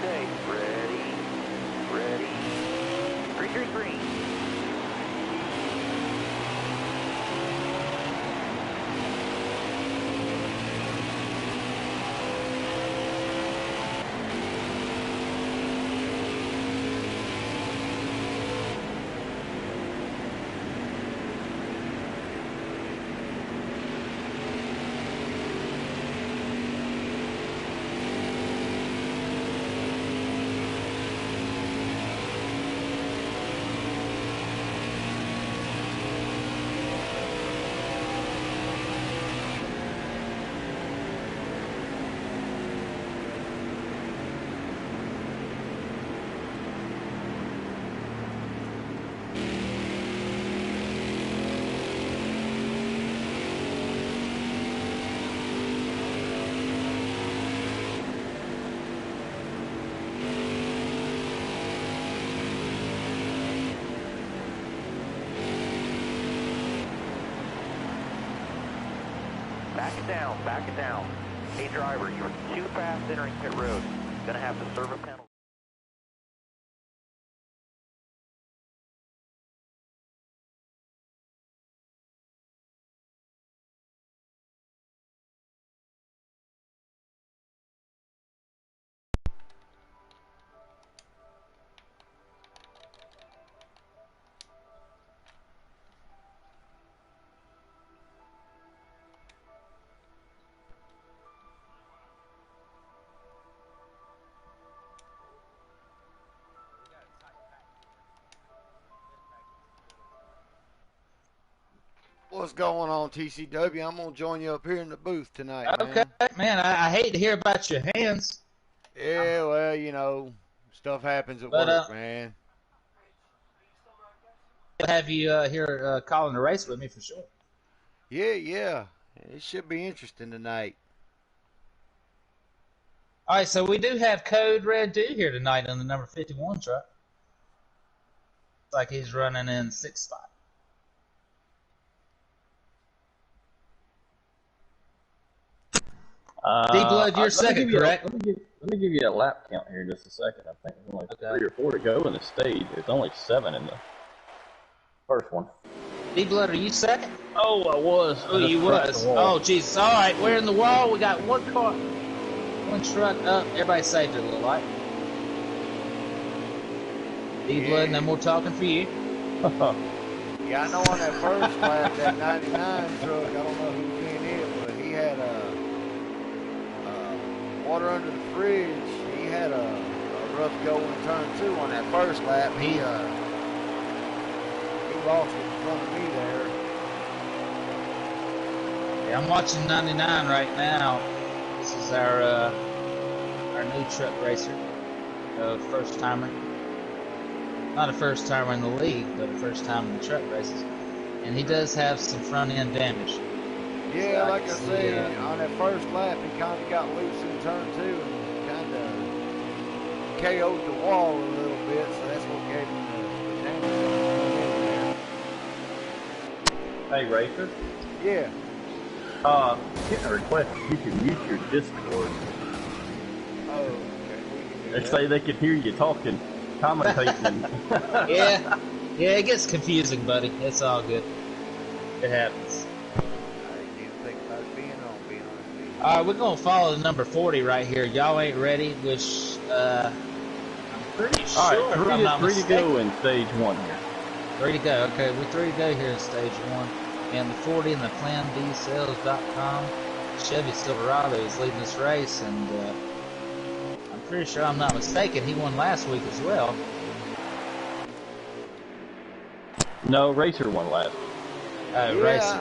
Okay, ready. Green. Back it down. Hey driver, you're too fast entering pit road. Gonna have to serve a penalty. What's going on, TCW? I'm going to join you up here in the booth tonight, okay, man. I hate to hear about your hands. Yeah, well, you know, stuff happens at work, man. I'll have you here calling a race with me for sure. Yeah. It should be interesting tonight. All right, so we do have Code Red 2 here tonight on the number 51 truck. Looks like he's running in 6th spot. D-Blood, you're second, correct? Let me give you a lap count here in just a second. I think there's only 3 or 4 to go in the stage. There's only 7 in the first one. D-Blood, are you second? Oh, I was. Oh, you was. Oh, Jesus. All right, we're in the wall. We got one car, one truck up. Everybody saved it a little light. D-Blood, no more talking for you. Yeah, I know on that first lap, that 99 truck, I don't know who's being hit, but he had water under the fridge. He had a rough go in turn 2 on that first lap. He lost it in front of me there. Yeah, I'm watching 99 right now. This is our new truck racer, first timer. Not a first timer in the league, but a first time in the truck races. And he does have some front end damage. Yeah, so like I say, on that first lap, he kind of got loose in turn 2 and kind of KO'd the wall a little bit, so that's what gave him the damage. Hey, Racer? Yeah. Getting a request if you can mute your Discord. Oh, okay. They say they can hear you talking, commentating. Yeah, it gets confusing, buddy. It's all good. It happens. All right, we're going to follow the number 40 right here. Y'all ain't ready, which I'm pretty sure. All right, 3 to go in stage 1 here. 3 to go. Okay, we're 3 to go here in stage 1. And the 40 in the PlanBSales.com Chevy Silverado is leading this race, and I'm pretty sure I'm not mistaken. He won last week as well. No, Racer won last week. Yeah. Racer.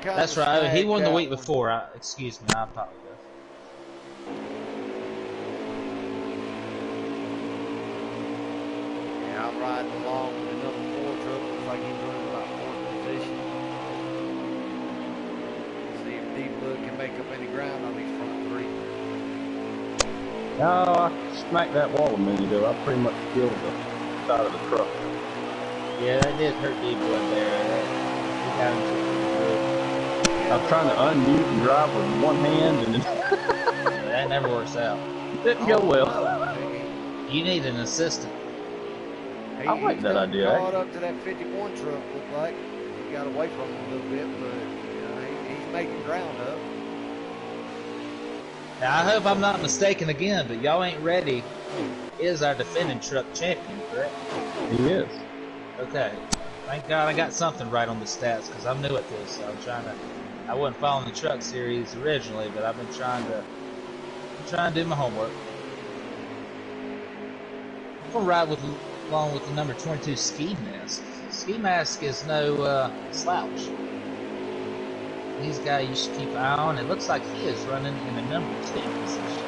That's right. He won the week before. Excuse me. I apologize. Yeah, I'm riding along with the number 4 truck. Looks like he's running about 4th position. See if D-Blood can make up any ground on these front 3. No, I smacked that wall a minute ago. I pretty much killed the side of the truck. Yeah, that did hurt D-Blood there. He got him. I was trying to unmute and drive with one hand, and then that never works out. Didn't go well. No. You need an assistant. He, I like that idea. Caught up to that 51 truck, looked like. He got away from him a little bit, but you know, he's making ground up. Now, I hope I'm not mistaken again, but y'all ain't ready. Is our defending truck champion, correct? He is. Okay. Thank God I got something right on the stats, because I'm new at this. So I wasn't following the truck series originally, but I've been trying to do my homework. I'm gonna ride along with the number 22 Ski Mask. Ski Mask is no slouch. He's a guy you should keep an eye on. It looks like he is running in the number 10 position.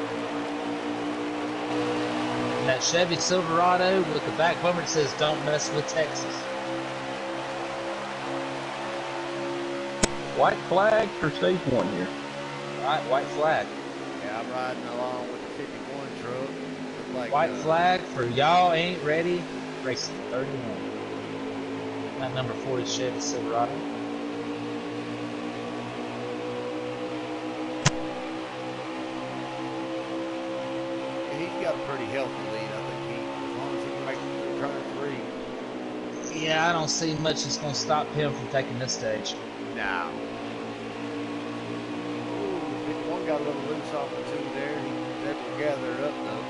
And that Chevy Silverado with the back bumper that says "Don't mess with Texas." White flag for stage 1 here. Right, white flag. Yeah, I'm riding along with the 51 truck. Look like, White flag for y'all ain't ready. Racing 31. That number 40 Chevy Silverado. He's got a pretty healthy lead, I think. As long as he can make turn 3. Yeah, I don't see much that's going to stop him from taking this stage. Now. Ooh, 51 got a little loose off the 2 there. They will gather it up, though.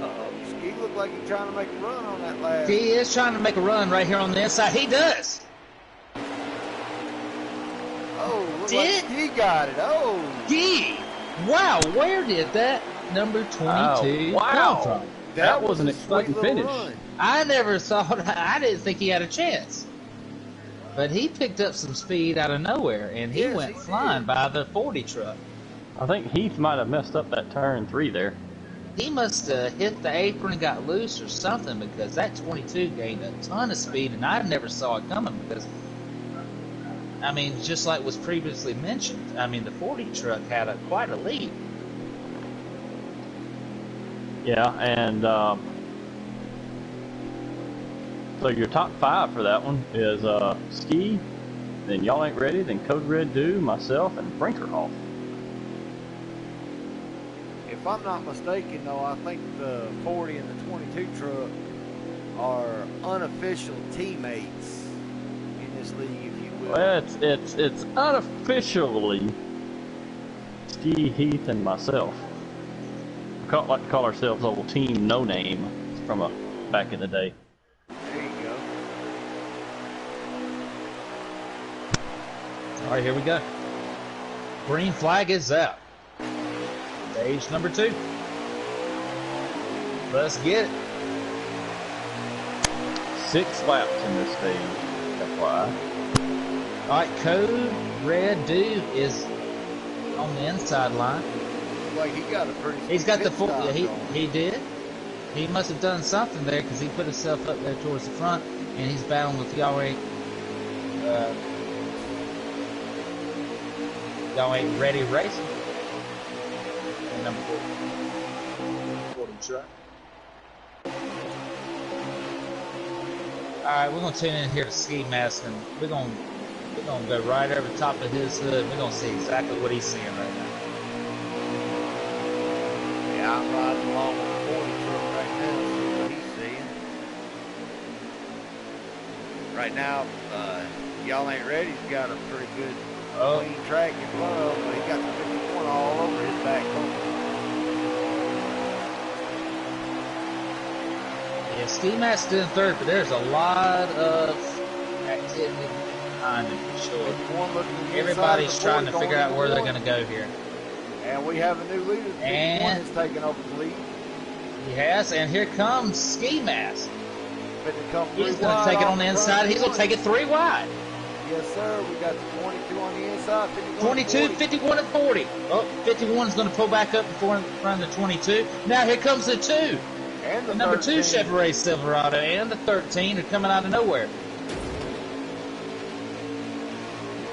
Uh-oh. Ski looked like he's trying to make a run on that last. He is trying to make a run right here on the inside. He does. Oh, look like he got it. Oh. Gee. Wow, where did that number 22 come from? That was an exciting finish. Run. I never thought, I didn't think he had a chance. But he picked up some speed out of nowhere, and he went flying by the 40 truck. I think Heath might have messed up that turn 3 there. He must have hit the apron and got loose or something, because that 22 gained a ton of speed, and I never saw it coming because, I mean, just like was previously mentioned, I mean, the 40 truck had quite a lead. Yeah, and so your top 5 for that one is Ski, then Y'all Ain't Ready, then Code Red Do, myself, and Brinkerhoff. If I'm not mistaken, though, I think the 40 and the 22 truck are unofficial teammates in this league, if you will. Well, it's unofficially Ski, Heath, and myself. We like to call ourselves old Team No Name from back in the day. There you go. All right, here we go. Green flag is out. Stage number 2. Let's get it. 6 laps in this stage, FYI. All right, Code Red Dude is on the inside line. Like he got a pretty. He's got the full. stop Yeah, going. he did. He must have done something there because he put himself up there towards the front, and he's battling with Y'all Ain't Ready Racing. And number 40 truck. All right, we're gonna tune in here to Ski Mask, and we're gonna go right over the top of his hood. We're gonna see exactly what he's seeing right now. Yeah, I'm riding along with the 40 truck right now. See what he's seeing. Right now, Y'all Ain't Ready. He's got a pretty good clean track in front of him, but he got the 51 all over his back bumper. Yeah, Ski Mask's in third, but there's a lot of activity behind him for sure. Everybody's trying to figure out where they're going to go here. And we have a new leader. The 51 is taking over the lead. He has, and here comes Ski Mask. He's going to take it on the inside. He's going to take it 3 wide. Yes, sir. We got the 22 on the inside. 22, 51, and 40. Oh, 51 is going to pull back up in front of the 22. Now here comes the 2. And the number 13. 2 Chevrolet Silverado and the 13 are coming out of nowhere.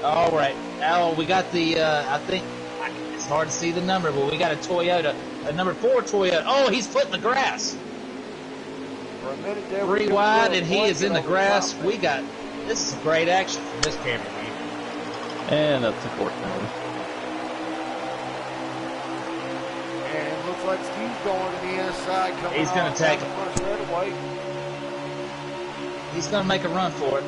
All right. Oh, we got the, I think, it's hard to see the number, but we got a Toyota, a number 4 Toyota. Oh, he's put in the grass. For a minute there, 3 wide, and he is in the grass. This is great action from this camera view. And that's the 4th penalty. Looks like Steve's going to the inside. Coming He's going to take the it. front straightaway. He's going to make a run for it.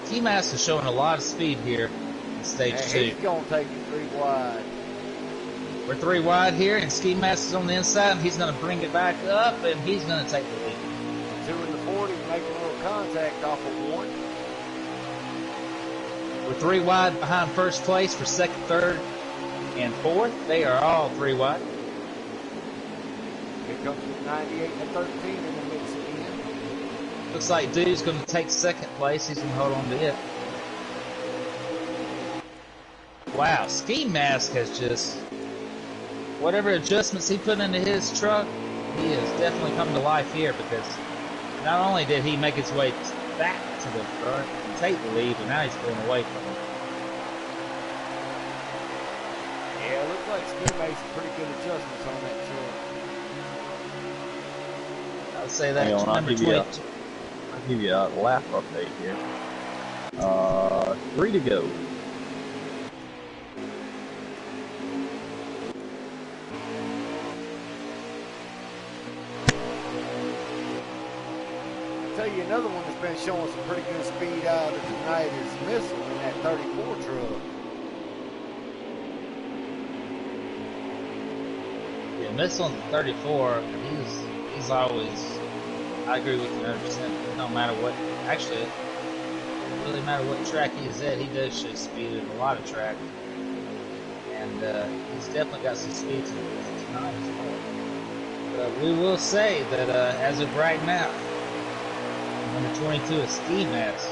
Ski Mask is showing a lot of speed here in stage 2. He's going to take it 3 wide. We're 3 wide here, and Ski Mask is on the inside, and he's going to bring it back up, and he's going to take the lead. 2 in the 40, making a little contact off of 1. We're 3 wide behind first place for second, third, and fourth. They are all 3 wide. Here comes the 98 and 13 in the mix again. Looks like Dude's going to take second place. He's going to hold on to it. Wow, Ski Mask has just... whatever adjustments he put into his truck, he has definitely come to life here, because not only did he make his way back to the front and take the lead, but now he's pulling away from him. Yeah, it looks like Ski makes some pretty good adjustments on that truck. I'd say that's Hang on, number 22. I'll give you a lap update here. 3 to go. Tell you another one that's been showing some pretty good speed out of tonight is Missile in that 34 truck. Yeah, Missile on the 34, he's always, I agree with you 100%. No matter what, actually, it doesn't really matter what track he's at, he does show speed at a lot of tracks. And he's definitely got some speed tonight as well. But we will say that as of right now, number 22 is Ski Mask.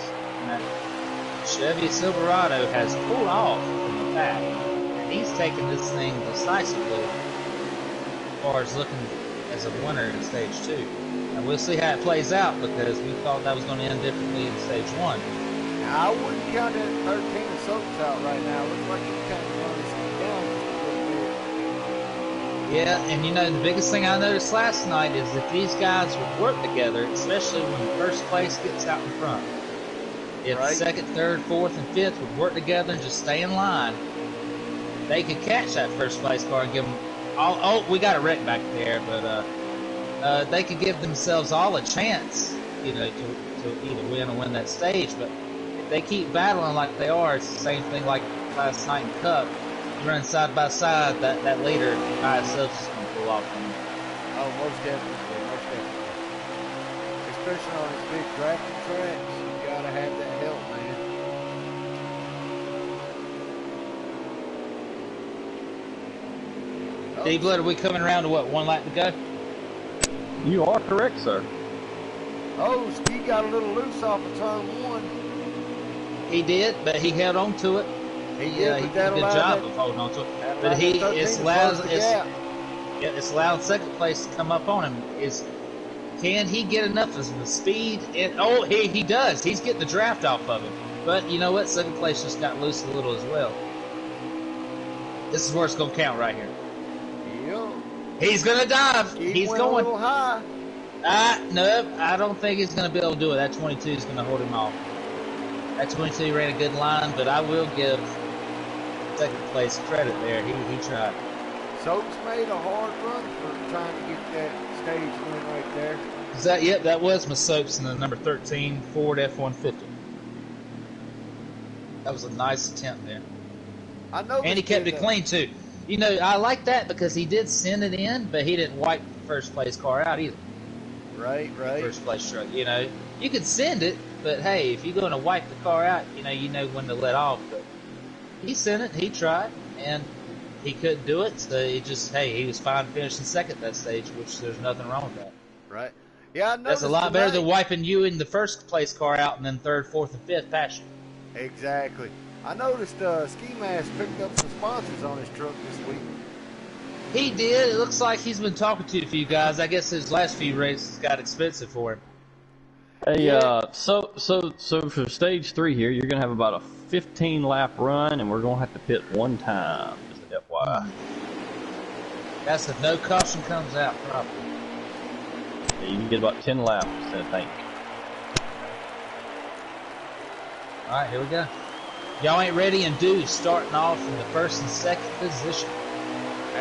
Chevy Silverado has pulled off from the back, and he's taken this thing decisively as far as looking as a winner in stage 2. And we'll see how it plays out, because we thought that was going to end differently in stage 1. Now, I wouldn't count that 13 and Soaps out right now. It looks like he's kind of running Ski down just a little bit. Yeah, and you know, the biggest thing I noticed last night is that these guys would work together, especially when first place gets out in front. If Right. second, third, fourth, and fifth would work together and just stay in line, they could catch that first place car and give them all. Oh, we got a wreck back there, but they could give themselves all a chance, you know, to either win or win that stage. But if they keep battling like they are, it's the same thing like last night in Cup. Run side by side, that leader by himself is going to pull off on him. Oh, most definitely, most definitely. Especially on these big drafting tracks, you gotta have that help, man. Oh, D-Blood, are we coming around to what, 1 lap to go? You are correct, sir. oh, Ski got a little loose off of turn 1. He did, but he held on to it. He did, did but a that good allowed job that- of holding on to it. that But allowed he that 13 it's to allowed close the gap. it's allowed second place to come up on him. Can he get enough of the speed? And oh, he does. He's getting the draft off of him. But you know what? Second place just got loose a little as well. This is where it's gonna count right here. Yep. He's gonna dive. Ski He's went a going. little high. No, I don't think he's going to be able to do it. That 22 is going to hold him off. That 22 ran a good line, but I will give second place credit there. He tried. Soaps made a hard run for trying to get that stage win right there. Yep, that was my Soaps in the number 13 Ford F-150. That was a nice attempt there. I know. And he kept it clean, too. You know, I like that because he did send it in, but he didn't wipe the first place car out either. Right. First place truck, you know. You could send it, but hey, if you're going to wipe the car out, you know when to let off. But he sent it, he tried, and he couldn't do it, so he was fine finishing second that stage, which there's nothing wrong with that. Right. Yeah, I know. That's a lot better than wiping you in the first place car out and then third, fourth, and fifth pass you. Exactly. I noticed Ski Mask picked up some sponsors on his truck this week. He did. It looks like he's been talking to a few guys. I guess his last few races got expensive for him. Hey, Yeah. so for stage 3 here, you're gonna have about a 15 lap run, and we're gonna have to pit 1 time. Just an FYI. That's if no caution comes out, probably. Yeah, you can get about 10 laps, I think. All right, here we go. Y'all ain't ready, and Dude's starting off in the first and second position.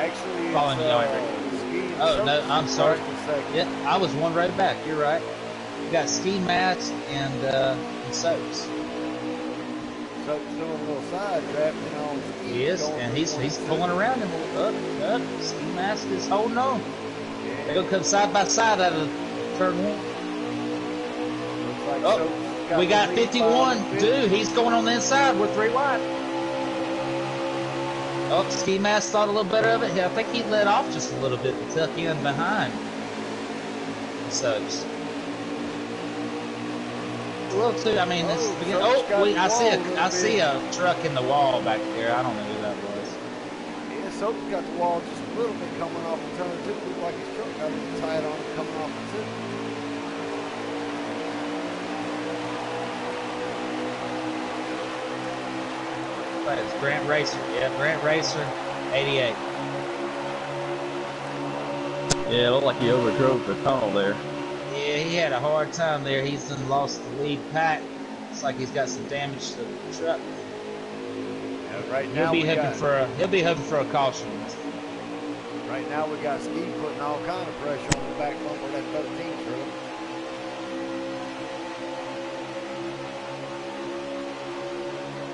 Actually, Following you, Yelling Rick. Ski and Oh, Soap no, is I'm sorry. first and second. Yeah, I was one row back. You're right. We got Ski Mask and Soaps. Soap's doing a little side drafting on Ski. He is, going and for he's 22. pulling around him. Up. Ski Mask is holding on. Yeah. They're going to come side by side out of turn one. Looks like Oh, Soap's we the got lead 51. by 50. Dude, he's going on the inside. We're 3 wide. Oh, Ski Mask thought a little better of it. I think he let off just a little bit to tuck in behind Soaps. A little too. I mean, this begin. Oh, I see a truck in the wall back there. I don't know who that was. Yeah, Soap's got the wall just a little bit coming off the turn two. Looks like his truck got a little tight on it coming off the two. It's Grant Racer. Yeah, Grant Racer, 88. Yeah, it looked like he overdrove the tunnel there. Yeah, he had a hard time there. He's done lost the lead pack. Looks like he's got some damage to the truck. Yeah, right now He'll be hoping for a caution. Right now we got Ski putting all kind of pressure on the back bumper of that 13 truck.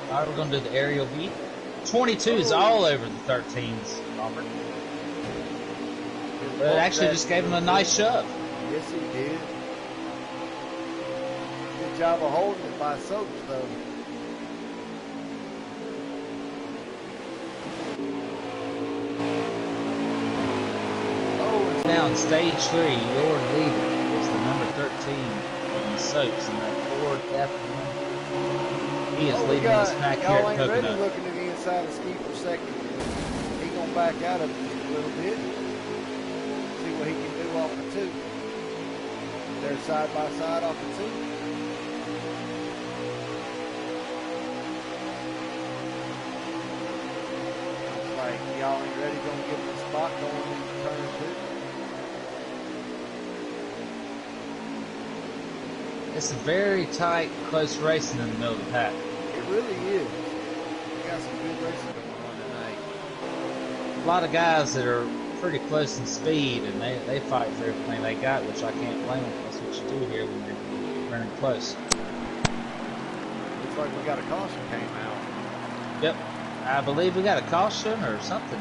All right, we're going to do the aerial view. 22 is all over the 13's bumper. But it actually just gave him a nice shove. Yes, he did. Good job of holding it by Soaps, though. Oh, Now in stage 3, your leader is the number 13 in Soaps in that Ford F1. He is leading this pack here y'all at ain't ready Pocono. looking to the inside of Ski for a second. He gonna back out of it just a little bit. See what he can do off the two. They're side by side off the two. Looks like y'all ain't ready. Gonna give him a spot going into turn two. It's a very tight, close racing in the middle of the pack. It really is. We got some good racing going on tonight. A lot of guys that are pretty close in speed, and they fight for everything they got, which I can't blame them. That's what you do here when you're running close. Looks like we got a caution came out. Yep. I believe we got a caution or something.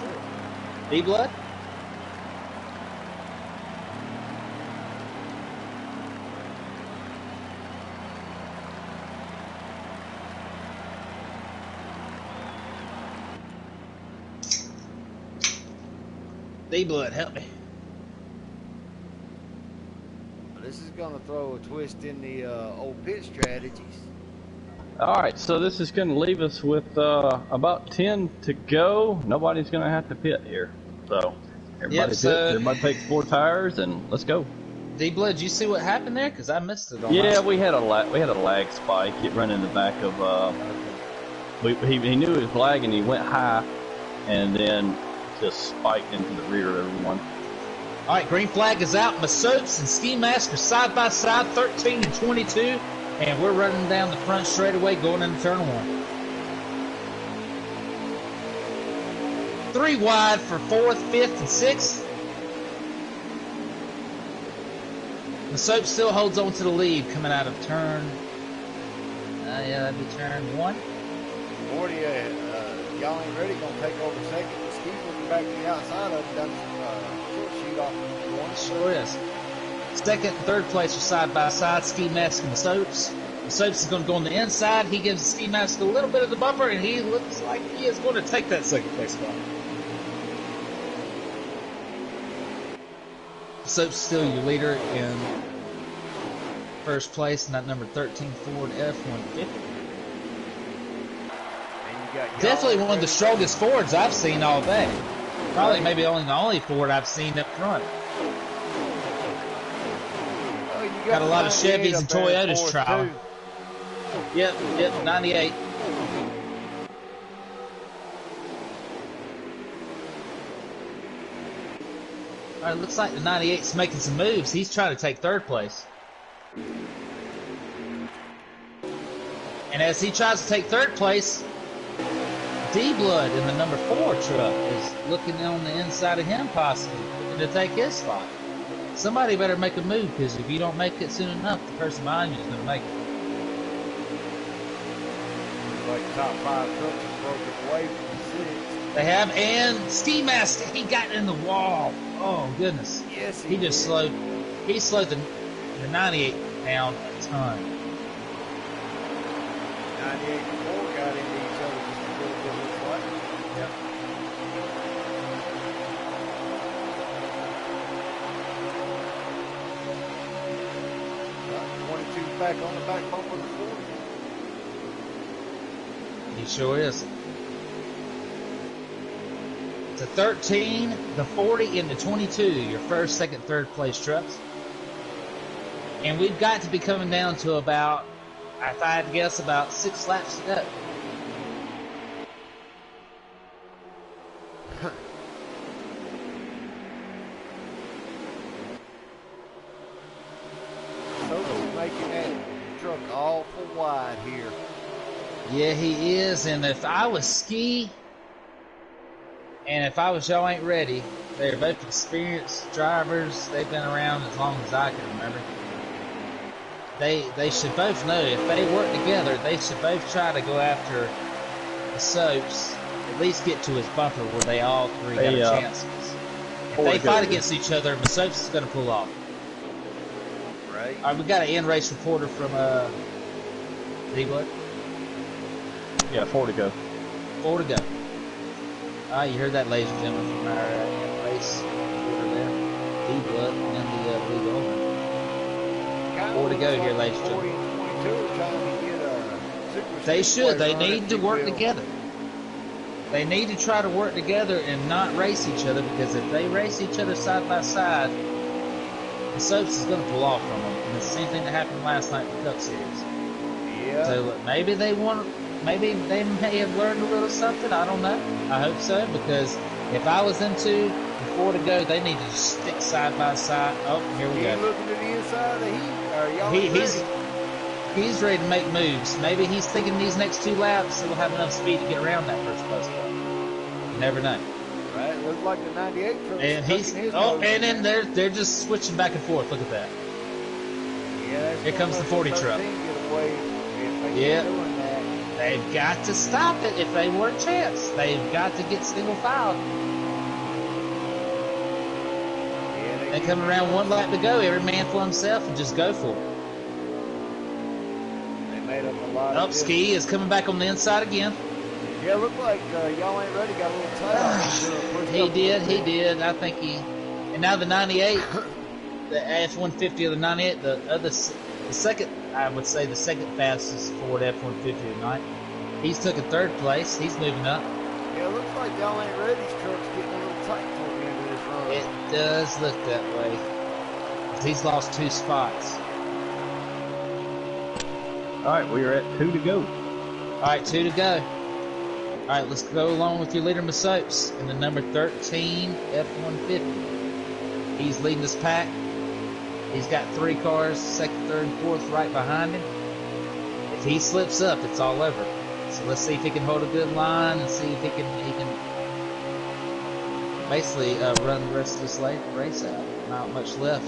Sure. D-Blood? D-Blood, help me. This is going to throw a twist in the old pit strategies. Alright, so this is going to leave us with about 10 to go. Nobody's going to have to pit here. So, everybody pits, everybody takes 4 tires, and let's go. D-Blood, did you see what happened there? Because I missed it on Yeah, we had a lag spike. It ran in the back of... he knew he was lagging, he went high, and then just spiked into the rear of everyone. All right, green flag is out. My Soaps and Ski Mask are side by side, 13 and 22, and we're running down the front straightaway going into turn 1. 3 wide for 4th, 5th, and 6th. The Soaps still holds on to the lead coming out of turn. Yeah, that'd be turn 1. 40, y'all ain't ready. Gonna take over second. Ski looking back to the outside of him. Done some short shoot off the one. Sure is. Second and third place are side by side. Ski Mask and the Soaps. The Soaps is going to go on the inside. He gives the Ski Mask a little bit of the bumper, and he looks like he is going to take that second place spot. The Soaps still your leader in first place in that number 13 Ford F-150. Definitely one of the strongest Fords I've seen all day. Probably maybe only the only Ford I've seen up front. Got a lot of Chevys and Toyotas trialing. Yep, 98. All right, looks like the 98's making some moves. He's trying to take third place. And as he tries to take third place, D-Blood in the number 4 truck is looking on the inside of him, possibly looking to take his spot. Somebody better make a move, because if you don't make it soon enough, the person behind you is going to make it. Like top 5 trucks have broken away from the 6. They have, and Ski Mask, he got in the wall. Oh goodness. Yes, he just slowed. He slowed the 98 down a ton. 98 and 4 got into each other just a little bit, looks like. Yep. Got 22 back on the back bumper of the 40. He sure is. The 13, the 40, and the 22, your first, second, third place trucks. And we've got to be coming down to about, if I had to guess, about 6 laps to go. Soto's making that truck awful wide here. Yeah, he is. And if I was Ski, and if I was Y'all Ain't Ready, they're both experienced drivers. They've been around as long as I can remember. They should both know if they work together, they should both try to go after the Soaps, at least get to his bumper where they all three got a chance. If they fight against each other, the Soaps is going to pull off. Right. All right, we got an in-race reporter from D-Blood. Yeah, 4 to go. 4 to go. All right, you heard that, ladies and gentlemen, from our in-race reporter there. D-Blood and the league owner. 4 to go here, ladies and gentlemen. They should. They need to work together. They need to try to work together and not race each other, because if they race each other side by side, the Soaps is going to pull off from them. And it's the same thing that happened last night in the Cup Series. Yeah. So maybe they may have learned a little something. I don't know. I hope so, because if I was them two, 4 to go, they need to just stick side by side. Oh, here we go. Looking to the inside of the heat. He's ready to make moves. Maybe he's thinking these next 2 laps he'll have enough speed to get around that first place. You never know. Right, looks like the 98 truck. And then they're just switching back and forth. Look at that. Yeah, here comes the 40 truck. Yeah, they've got to stop it if they want a chance. They've got to get single filed. Yeah, they come around 1 lap to go. Every man for himself and just go for it. Made up a lot. Ski is coming back on the inside again. Yeah, look like Y'all Ain't Ready got a little tight. He did. I think he. And now the 98, the F-150 of the 98, the second, I would say the second fastest Ford F-150 of the night. He's took a 3rd place. He's moving up. Yeah, it looks like Y'all Ain't Ready's truck's getting a little tight toward the end of this run. It does look that way. He's lost 2 spots. All right, we are at 2 to go. All right, 2 to go. All right, let's go along with your leader, Masopes, in the number 13 F-150. He's leading this pack. He's got 3 cars, 2nd, 3rd, and 4th right behind him. If he slips up, it's all over. So let's see if he can hold a good line and see if he can basically run the rest of this race out. Not much left.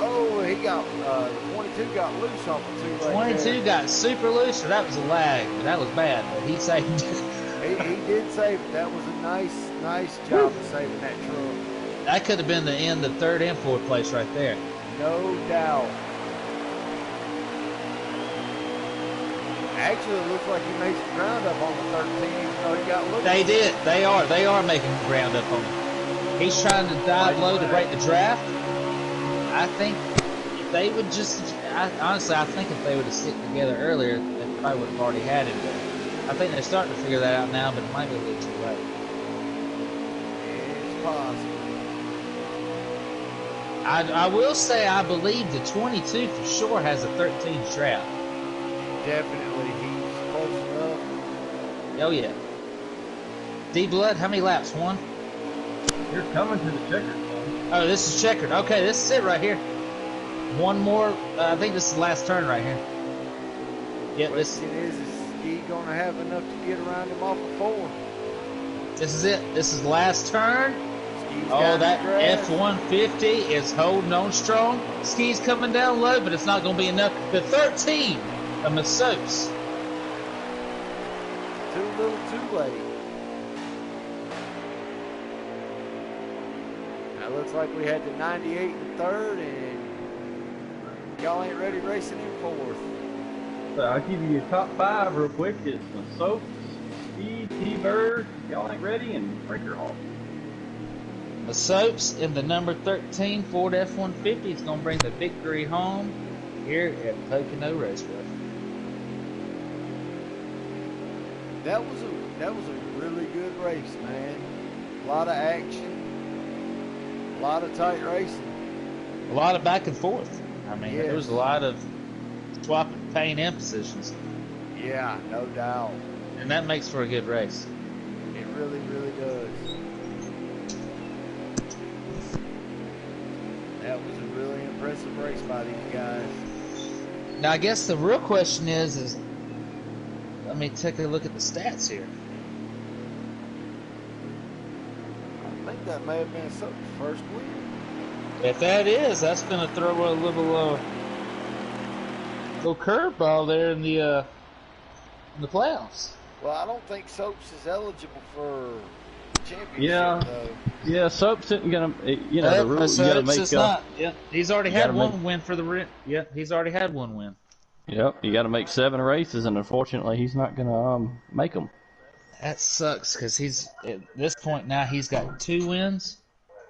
Oh, he got, the 22 got loose off the 2 right 22 there. got super loose, or that was a lag. That was bad, but he saved it. he did save it. That was a nice job of saving that truck. That could have been the end of 3rd and 4th place right there. No doubt. Actually, it looks like he made some ground up on the 13, even though he got loose. They did. They are making ground up on him. He's trying to dive low to break the draft. I think if they would honestly, I think if they would have stick together earlier, they probably would have already had him. I think they're starting to figure that out now, but it might be a little too late. It's possible. I will say I believe the 22 for sure has a 13 strap. Definitely, he's close enough. Oh yeah. D-Blood, how many laps? 1? You're coming to the checkered. Oh, this is checkered. Okay, this is it right here. 1 more. I think this is the last turn right here. Yeah, Question is Ski gonna have enough to get around him off of 4. This is it. This is the last turn. Ski's Oh, got that the grass. F-150 is holding on strong. Ski's coming down low, but it's not going to be enough. The 13 of Masopes. Too little, too late. Now looks like we had the 98 in 3rd, and y'all ain't ready racing in 4th. So I'll give you your top 5 real quick. It's Soaps, Ski, T-Bird, Y'all Ain't Ready, and Breaker Hawk. Masopes in the number 13 Ford F-150 is going to bring the victory home here at Pocono Raceway. That was a really good race, man. A lot of action, a lot of tight racing, A lot of back and forth. I mean, Yes. there was a lot of swapping paint and positions, Yeah, no doubt. and that makes for a good race. It really, really does. That was a really impressive race by these guys. Now, I guess the real question is let me take a look at the stats here. I think that may have been Soap's first win. If that is, that's going to throw a little curveball there in the playoffs. Well, I don't think Soaps is eligible for championship, Yeah. though. Yeah, Soaps isn't gonna. You know, the rule you gotta Masopes make. is not. Yep, he's already you had gotta one win for the. Yep, he's already had one win. Yep, you got to make 7 races, and unfortunately, he's not gonna make them. That sucks because he's at this point now. He's got 2 wins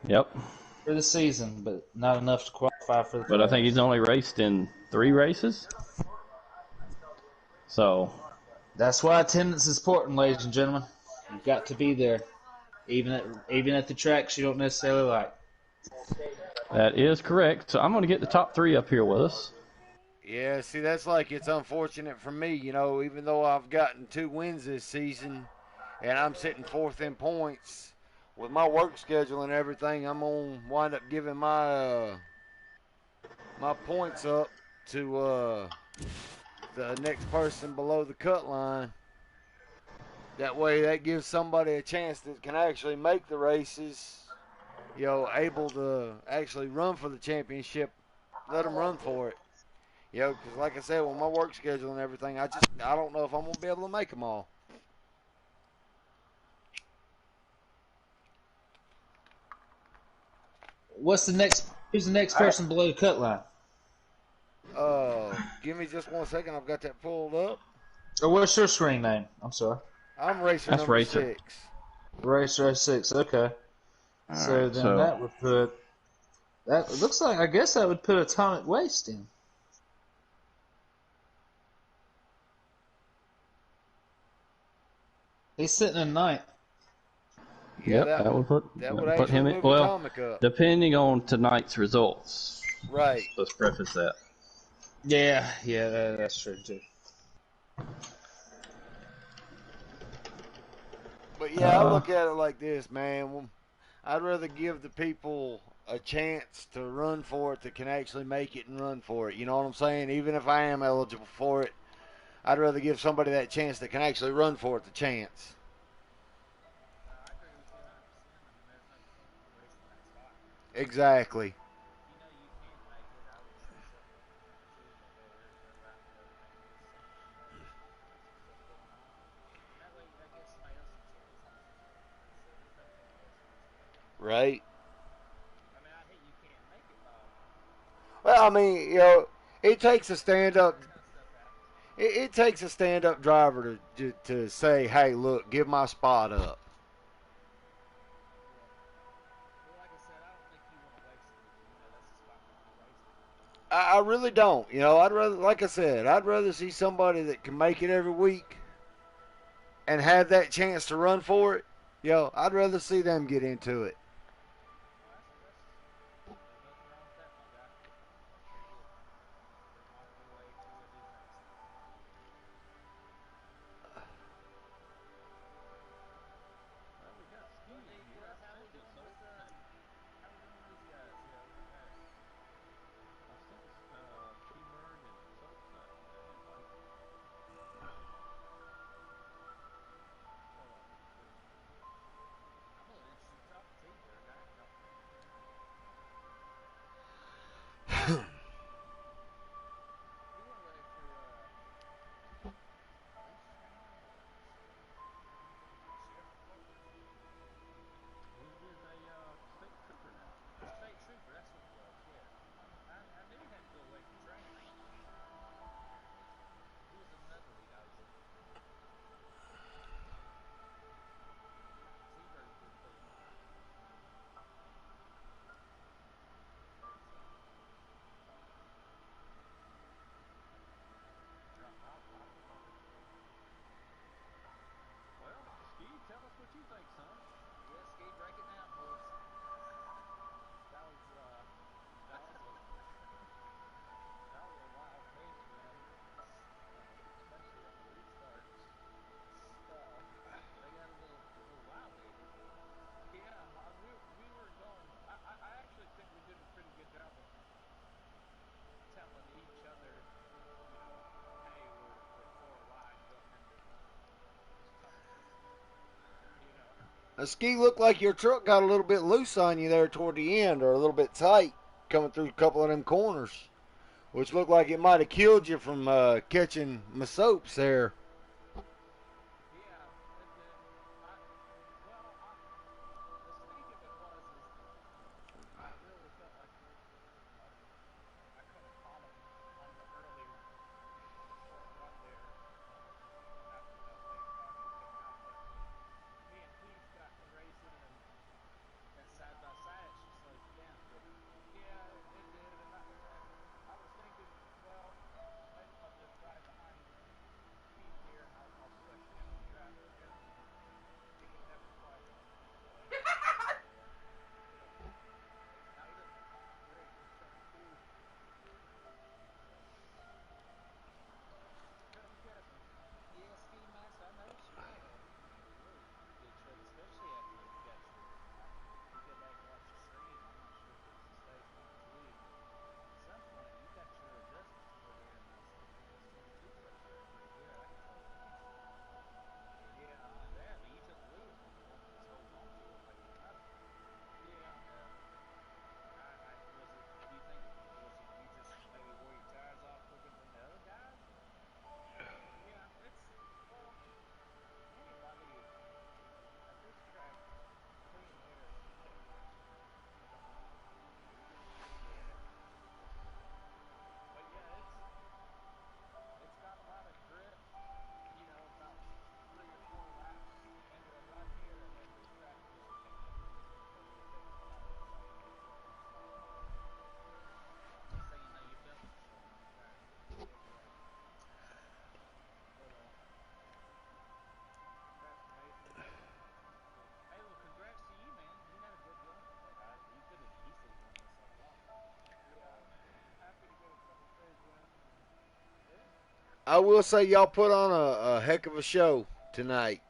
Yep, for the season, but not enough to qualify for the. but I think playoffs. he's only raced in 3 races. So That's why attendance is important, ladies and gentlemen. You've got to be there, even at the tracks you don't necessarily like. that is correct. So I'm gonna get the top 3 up here with us. Yeah, see, that's like it's unfortunate for me, you know, even though I've gotten 2 wins this season and I'm sitting 4th in points, with my work schedule and everything, I'm going to wind up giving my my points up to the next person below the cut line. That way that gives somebody a chance that can actually make the races, you know, able to actually run for the championship. Let them run for it. You know, because like I said, with my work schedule and everything, I don't know if I'm going to be able to make them all. Who's the next person below the cut line? Give me just 1 second. I've got that pulled up. Or what's your screen name? I'm sorry. I'm racer That's number Racer. 6. Racer 6. Okay. All So right, then that would put. That looks like, I guess that would put Atomic Waste in. He's sitting in 9th. Yeah, Yep, that would put actually him in. move Well, Atomic up. depending on tonight's results. Right. Let's preface that. Yeah, that's true too. But yeah, I look at it like this, man. I'd rather give the people a chance to run for it that can actually make it and run for it. You know what I'm saying? Even if I am eligible for it, I'd rather give somebody that chance that can actually run for it the chance. Exactly. Right. Well, I mean, you know, it takes a stand up. It takes a stand up driver to say, "Hey, look, give my spot up." I really don't. You know, I'd rather, like I said, I'd rather see somebody that can make it every week and have that chance to run for it. You know, I'd rather see them get into it. Ski, looked like your truck got a little bit loose on you there toward the end, or a little bit tight coming through a couple of them corners, which looked like it might have killed you from catching my soaps there. I will say y'all put on a heck of a show tonight.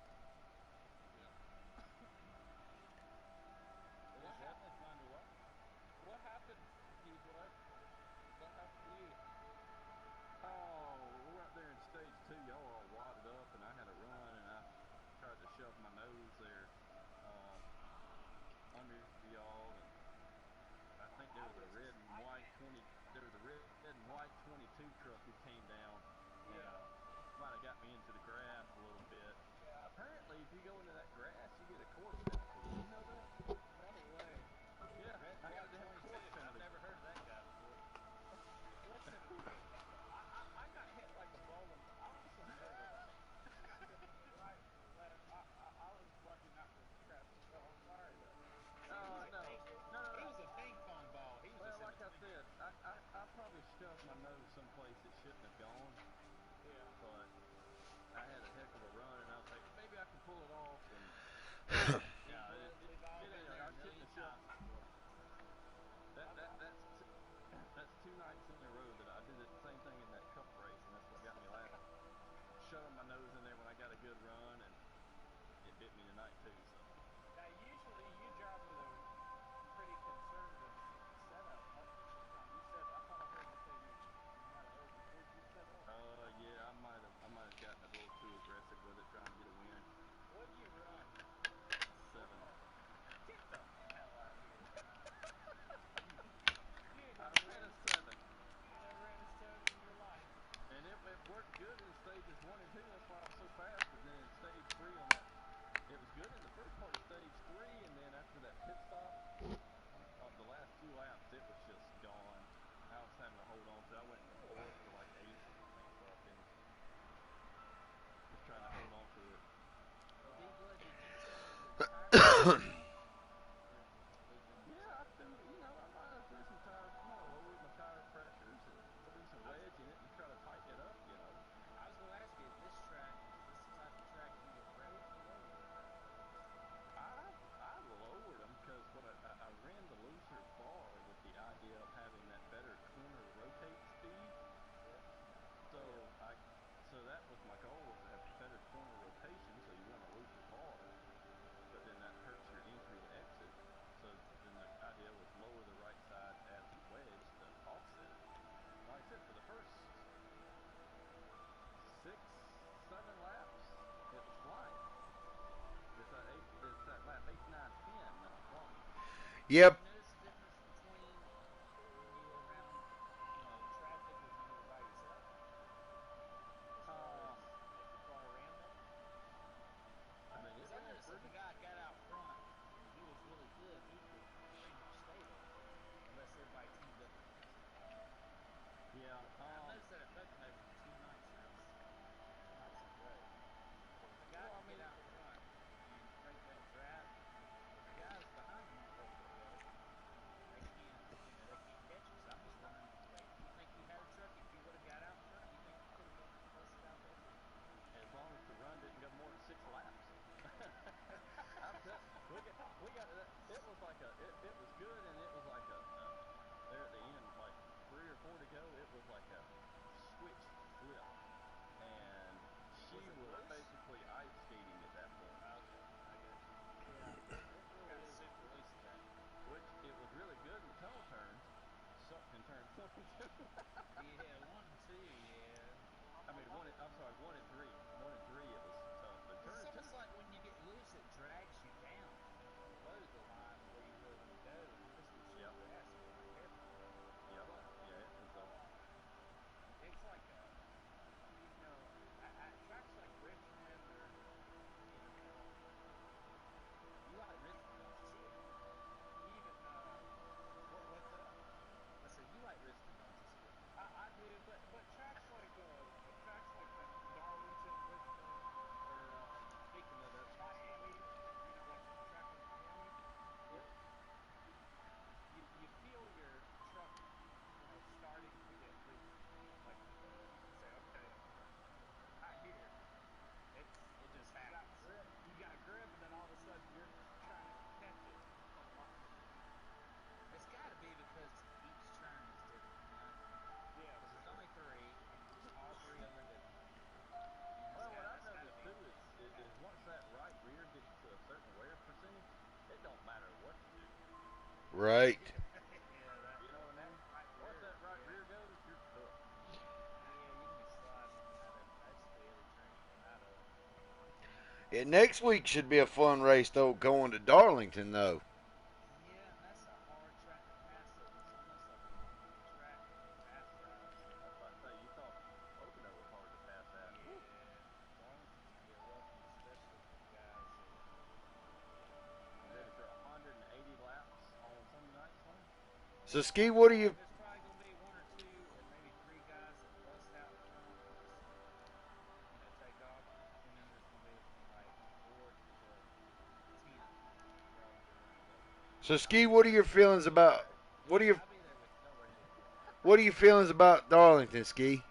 Yep. You notice the difference between when you were around, traffic and when you were by yourself? As far as like your car rambling? I mean, Because it I ran noticed if pretty. a guy got out front and he was really good, he could pretty much stay there unless everybody teamed up against him. Yeah. And I've noticed that at Pocono for 2 nights now, 2 nights in a row. If a guy Well, I can get mean, out front and crank that draft, the guys behind him aren't ready to go. They can't, they can't catch us. I'm just wondering, like, you think you had a truck if you would have got out front? You think you could have busted out there? as long as the run didn't go more than 6 laps. I'm telling we got it was like it was good, and it was like a there at the end, like 3 or 4 to go, it was like a switch flip, and she was basically ice skating at that point. Okay, I got you. Yeah, it really Got is. super loose to that. Which it was really good in the tunnel turns, sucked in turn 1 and 2. Yeah, 1 and 2, yeah. I mean, I'm sorry, 1 and 3. 1 and 3 it was tough, but It's turn 2. almost like when you get loose, it drags you down below the line where you really want to go, and just with short Yep. grass, you got to be careful. Yep. But Yeah, it was it's like tracks like Richmond or you like Richmond, don't you, Skid? Even what's that? I said you like Richmond, don't you, Skid? I do, but tracks like Darlington, Richmond, or Speaking of those ones, Miami. Like a track like Miami. yep. You feel your truck, starting to get loose. Like you say, okay, not here. It just You got happens. grip. You got grip, and then all of a sudden you're trying to catch it. It's got to be because each turn is different, Yeah, because for there's sure. only 3, and all 3 of them are different. And well, what I've that's got to noticed be too what is, makes it is happen. once that right rear gets to a certain wear percentage, it don't matter what you do. Right. Yeah, that You know what I that mean? right Once rear. that right Yeah, rear goes, you're cooked. yeah, you can be sliding on that at basically every turn you come out of. Yeah, next week should be a fun race though, going to Darlington though. Yeah, and that's a hard track to pass. It's almost like a track for fast guys. I was about to say, you thought Pocono was hard to pass at. Woo. Yeah, Darlington can be a rough one, especially for the guys that. You ready for 180 laps on some nights, Tony? So Ski, what do you There's probably gonna be 1 or 2, or maybe 3 guys that bust out in front and just, take off, and then there's gonna be from like 4th to 10th. They're all gonna be running together. so I'll Ski, be what are there your with you. feelings about I'll be there with you. Don't worry, Nick. what are your feelings about Darlington, Ski?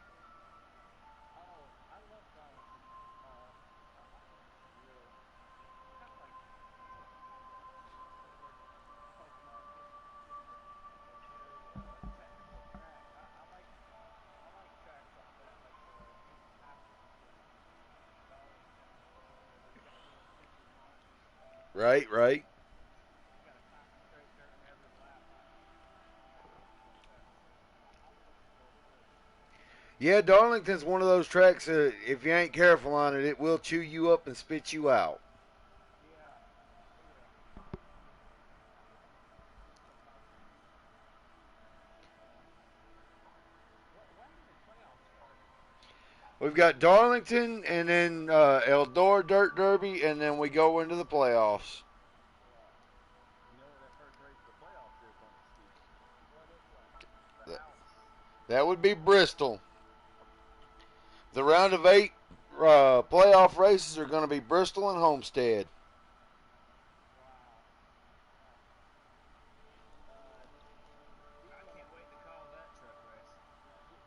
Oh, I love Darlington. Really, kind of like similar to Pocono, just a very technical track. I like tracks like that, like Newcastle, Darlington, where you got really tricky bumps. Right, right. You got to concentrate during every lap on stuff like that. So I'm looking forward to it. Yeah, Darlington's one of those tracks. If you ain't careful on it, it will chew you up and spit you out. Yeah, it will. When do the playoffs start? We've got Darlington and then Eldora Dirt Derby, and then we go into the playoffs. Yeah. You know where that first race of the playoffs is, don't you, Steve? What is that? The That, house. that would be Bristol. The round of 8 playoff races are going to be Bristol and Homestead. Wow. Uh, I can't wait to call that truck race.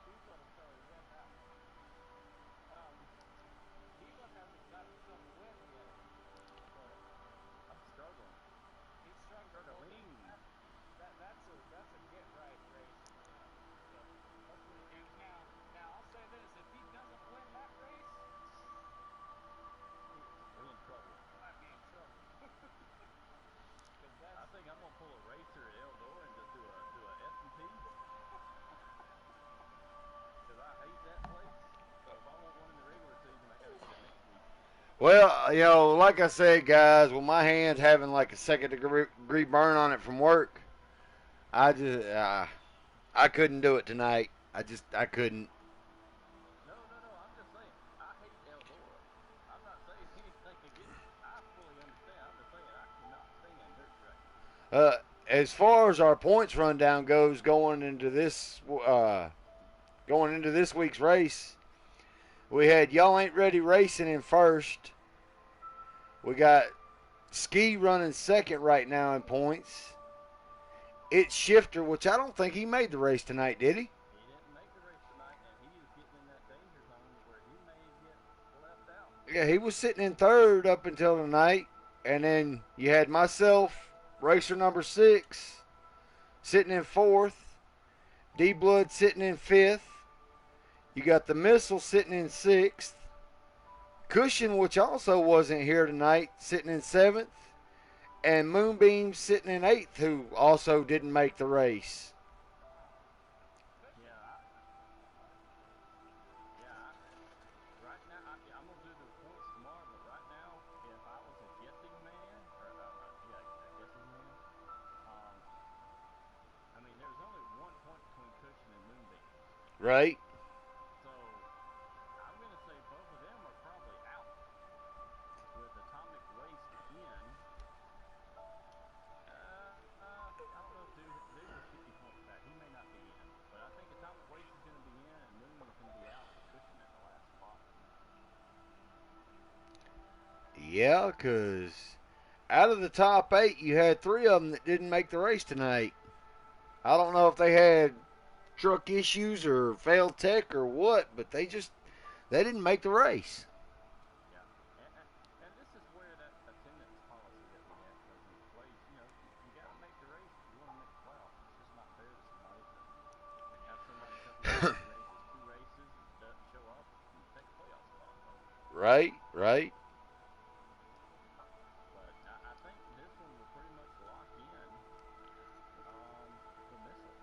He's going to try to win that one. Um, Keelan hasn't got himself a win yet, but I'm struggling. he's struggling a little bit. Struggling. That's a get right race for him. So hopefully, now I'll say this: if he doesn't win that race, We in trouble. Might be Well, you know, like I said, guys, with my hands having like a second-degree burn on it from work, I just I couldn't do it tonight. I couldn't. No, no, no. I'm just saying. I hate Eldora. I'm not saying anything against. I fully understand. I'm just saying I cannot stand dirt track. Uh, as far as our points rundown goes, going into this week's race, we had Y'all Ain't Ready Racing in first. We got Ski running second right now in points. It's Shifter, which I don't think he made the race tonight, did he? He didn't make the race tonight, and he is getting in that danger zone where he may get left out. Yeah, he was sitting in third up until tonight. And then you had myself, racer number 6, sitting in fourth. D Blood sitting in fifth. You got the Missile sitting in sixth. Cushion, which also wasn't here tonight, sitting in seventh. And Moonbeam sitting in eighth, who also didn't make the race. Right now, I'm gonna do the points tomorrow. But right now, if I was a guessing man, or a guessing man, I mean, there's only 1 point between Cushion and Moonbeam. Right? So I'm gonna say both of them are probably out with Atomic Waste in. I don't know if Dude was 50 points back. He may not be in, but I think Atomic Waste is going to be in, and Moon is going to be out with Cushion at the last spot. Yeah, because out of the top 8, you had 3 of them that didn't make the race tonight. I don't know if they had truck issues or failed tech or what, but they didn't make the race. Yeah, and this is where that attendance policy that we have comes into play. You know, you got to make the race if you want to make the playoffs. It's just not fair to somebody to have somebody come in and races 2 races, doesn't show up, and take a playoff spot. Right, right. But I think this one will pretty much lock in the Missile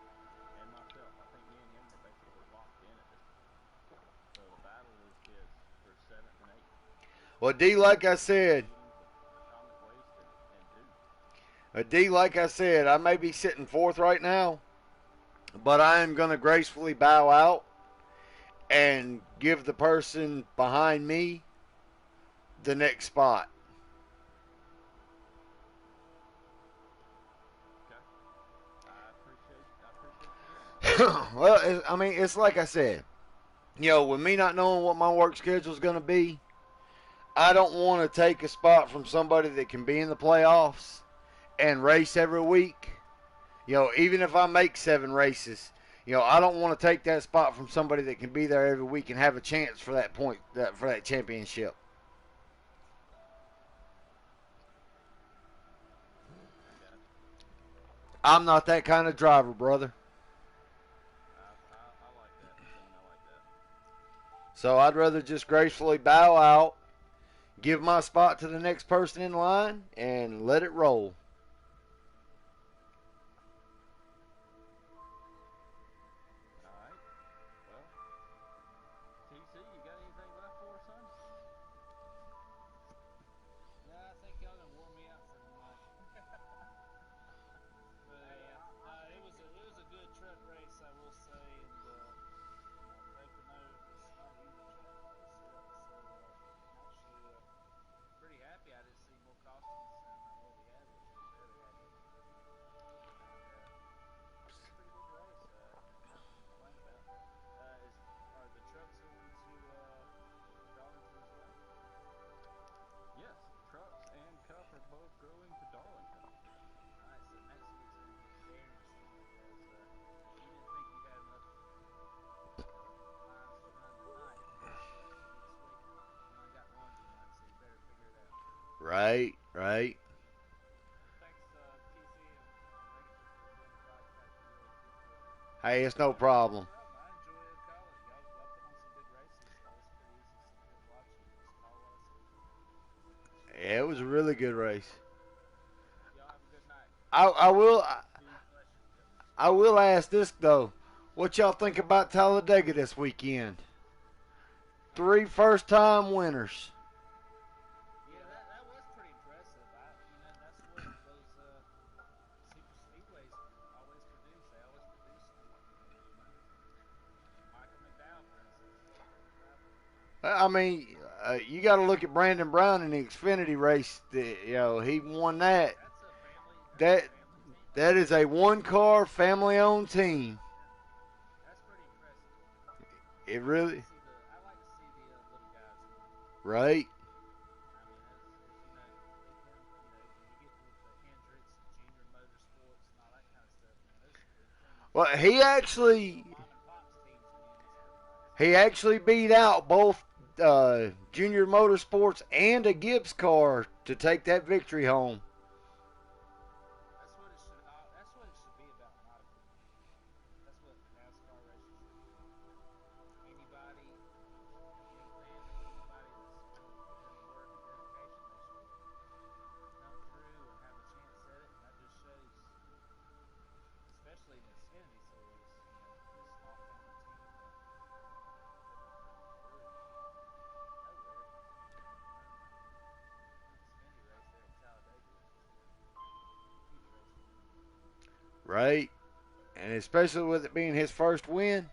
and myself. I think me and him are basically locked in at this point. So the battle is for 7th and 8th. Well, D, like I said, Atomic Waste and D, like I said, I may be sitting fourth right now, but I am going to gracefully bow out and give the person behind me the next spot. Okay. I appreciate you doing that. Well, I mean, it's like I said, you know, with me not knowing what my work schedule is going to be, I don't want to take a spot from somebody that can be in the playoffs and race every week. You know, even if I make 7 races, you know, I don't want to take that spot from somebody that can be there every week and have a chance for that for that championship. I'm not that kind of driver, brother. I like that. I like that. So I'd rather just gracefully bow out, give my spot to the next person in line, and let it roll. All right. Well, TC, you got anything left for us, son? Yeah, I think y'all done wore me out for tonight. But it was a good truck race, I will say, and Pocono is not even a truck race yet, so I'm actually pretty happy I didn't see more cautions than what we had, which we barely had any. And it's a pretty good race. Nothing to complain about. Are the trucks going to Darlington as well? Yes, Trucks and Cup are both going to Darlington. Nice. That makes it very interesting because if you didn't think you had enough lines to run tonight, next week you only got one to run, so you better figure it out. Right, right. Thanks, TC and Ranger, for doing the broadcast. We really appreciate it. Hey, it's no problem. No problem. I enjoy calling. Y'all put on some good races. It's pretty easy to sit here and watch it. Just call us. Yeah, it was a really good race. Y'all have a good night. I will ask this though. What y'all think about Talladega this weekend? 3 first-time winners. I mean, you got to look at Brandon Brown in the Xfinity race. He won that. That's That a family team. that is a one-car family-owned team. That's pretty impressive. It really, I like to see the little guys win. right? I mean, you get with the Hendricks and Junior Motorsports and all that kind of stuff. Man, those are good teams. Well, Mom and pops teams win. It's pretty nice. he actually beat out both Junior Motorsports and a Gibbs car to take that victory home. That's what it should. That's what it should be about, in my opinion. That's what NASCAR racing should be. Anybody, young families, anybody that's willing to put in the work and dedication, they should come through and have a chance at it. And that just shows, especially in the Xfinity series, this small family team that they've been from really nowhere. Won the Xfinity race there at Talladega, which is a huge race for them. Right? And especially with it being his first win.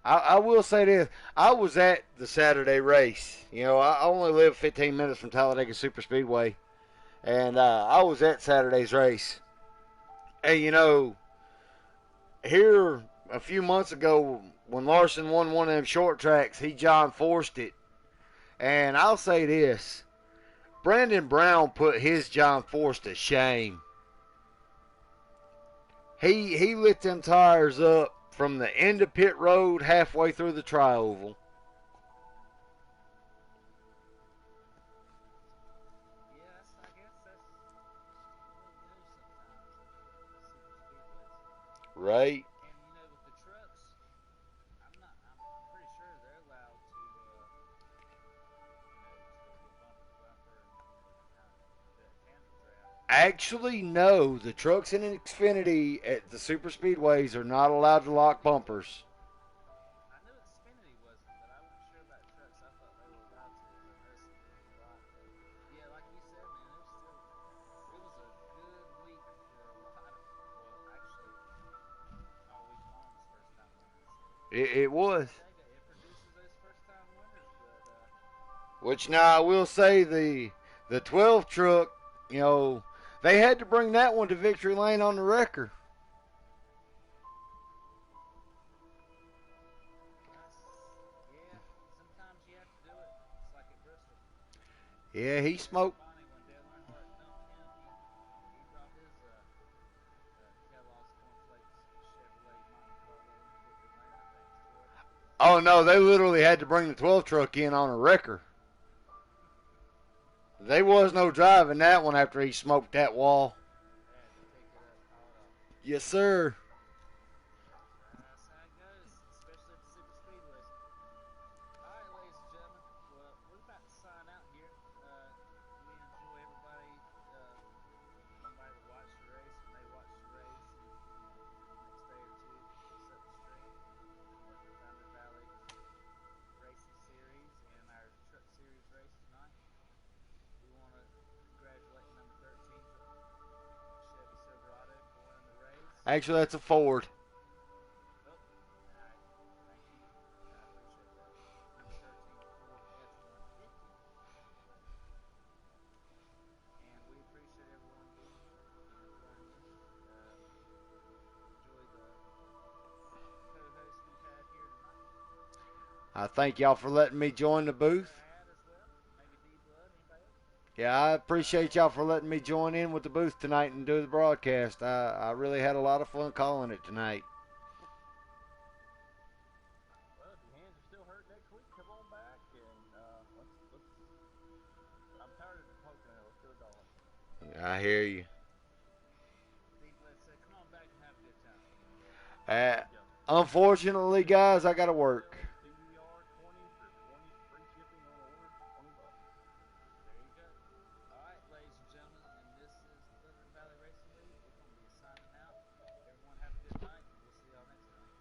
I will say this. I was at the Saturday race. I only live 15 minutes from Talladega Superspeedway. And I was at Saturday's race. And, here a few months ago when Larson won one of them short tracks, he John Forced it. And I'll say this. Brandon Brown put his John Force to shame. He lit them tires up from the end of pit road halfway through the tri-oval. Yeah, I guess that's the way it goes sometimes at the super speedways. Right? And with the trucks, I'm pretty sure they're allowed to go bumper to bumper and kind of do a tandem draft. Actually, no. The trucks in Xfinity at the super speedways are not allowed to lock bumpers. I knew Xfinity wasn't, but I wasn't sure about trucks. I thought they were allowed to, as I know some of them are not. But yeah, like you said, man, it was a good week for a lot of, well, actually all week long was first time winners. So It was. Talladega, it produces those first time winners, but Which now I will say the 12 truck, they had to bring that one to victory lane on the wrecker. yeah, sometimes you have to do it. It's like at Bristol. Yeah, he It was smoked. funny when Dale Earnhardt dumped him. He brought his Kellogg's Cornflakes Chevrolet Monte Carlo into victory lane. That thing's tore up the wheels. Oh no, they literally had to bring the 12 truck in on a wrecker. There was no driving that one after he smoked that wall. They had to pick it up, haul it off. Yes, sir. That's how it goes, especially at the super speedways. All right, ladies and gentlemen. Well, we're about to sign out here. We enjoy everybody. Anybody that watched the race or may watch the race, and next day or two, hit us up the stream for the Thunder Valley Racing Series and our Truck Series race tonight. We want to congratulate number 13 Chevy Silverado for winning the race. Actually, that's a Ford. Oh, all right. Thank you. I appreciate that. Number 13 Ford F-150. And we appreciate everyone being here and joining us. Enjoy the co-host we've had here tonight. I thank y'all for letting me join the booth. Brad as well. Maybe D-Blood. Anybody else? Yeah, I appreciate y'all for letting me join in with the booth tonight and do the broadcast. I really had a lot of fun calling it tonight. Well, if your hands are still hurt next week, come on back and let's. I'm tired of the Pocono. Let's go to Darlington. I hear you. D-Blood said, "Come on back and have a good time." Unfortunately, guys, I got to work. TVR 20 for 20 free shipping on order, $20. There you go. All right, ladies and gentlemen, and this is the Thunder Valley Racing League. We're going to be signing out. Everyone have a good night, and we'll see y'all next time.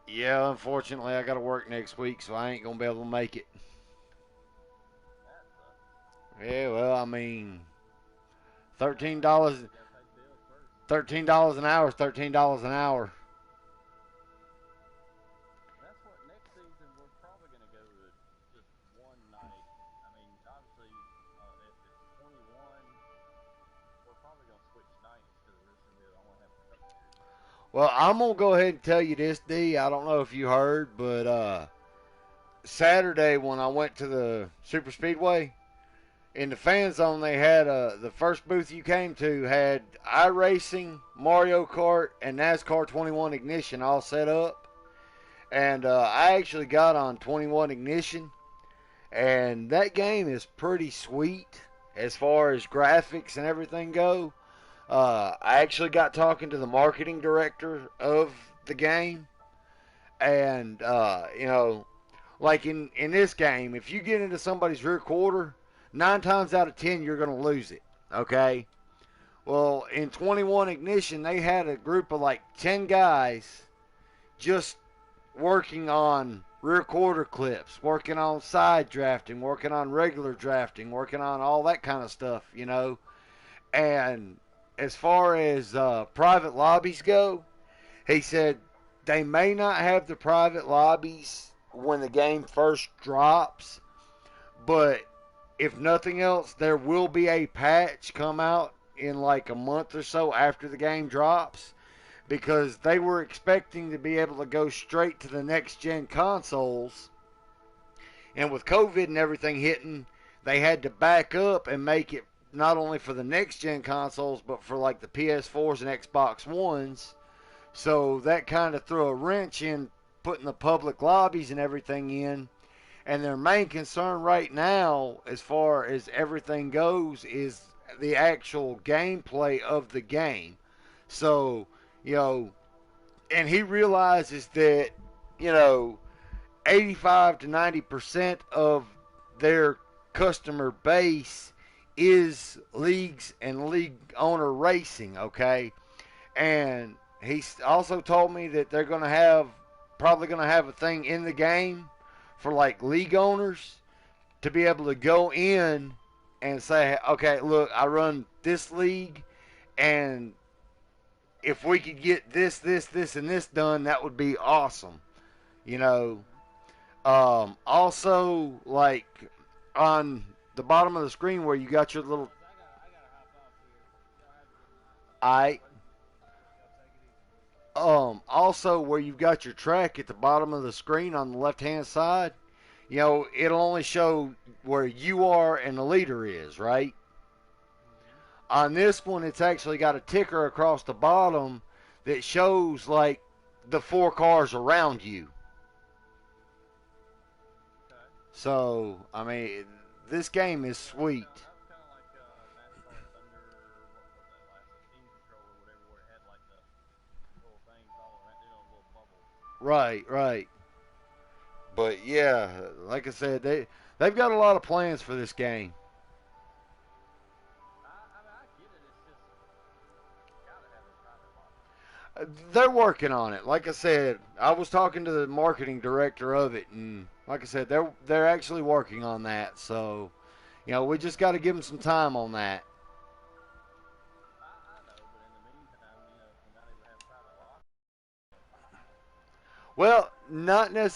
Yeah, unfortunately, I got to work next week, so I ain't going to be able to make it. That sucks. Yeah, well, I mean, $13, You gotta pay bills first. $13 an hour is $13 an hour. That's what next season we're probably going to go to just one night. I mean, obviously, if it's 21, we're probably going to switch nights because we're just going to only have a couple years. Well, I'm going to go ahead and tell you this, D. I don't know if you heard, but Saturday when I went to the Super Speedway, in the fan zone they had the first booth you came to had iRacing, Mario Kart, and NASCAR 21 Ignition all set up. And I actually got on 21 Ignition, and that game is pretty sweet as far as graphics and everything go. I actually got talking to the marketing director of the game, and you know, like in this game, if you get into somebody's rear quarter, 9 times out of 10 you're going to lose it. Okay. Well, in 21 Ignition, they had a group of like 10 guys just working on rear quarter clips, working on side drafting, working on regular drafting, working on all that kind of stuff, you know. And as far as private lobbies go, he said they may not have the private lobbies when the game first drops, but if nothing else, there will be a patch come out in like a month or so after the game drops, because they were expecting to be able to go straight to the next gen consoles, and with COVID and everything hitting, they had to back up and make it not only for the next gen consoles but for like the PS4s and Xbox Ones. So that kind of threw a wrench in putting the public lobbies and everything in. And their main concern right now, as far as everything goes, is the actual gameplay of the game. So, you know, and he realizes that, you know, 85 to 90% of their customer base is leagues and league owner racing, okay? And he also told me that they're going to have, probably going to have a thing in the game for like league owners to be able to go in and say, okay, look, I run this league, and if we could get this, and this done, that would be awesome. You know, also, like on the bottom of the screen where you got your little. I gotta hop off here. Y'all have a good night. I Y'all take it easy. Also where you've got your track at the bottom of the screen on the left hand side, you know, it'll only show where you are and the leader is, right? On this one, it's actually got a ticker across the bottom that shows like the 4 cars around you. Okay. So, I mean, this game is sweet. That was kind of like NASCAR Thunder, what was that last team control or whatever, where it had like the little things all around, you know, little bubbles. Right, right. But yeah, like I said, they've got a lot of plans for this game. I mean, I get it. It's just gotta have a private lot. They're working on it. Like I said, I was talking to the marketing director of it, and like I said, they're actually working on that. So, you know, we just got to give them some time on that. I know, but in the meantime, you know, if we're not able to have private lot. Well, not necessarily.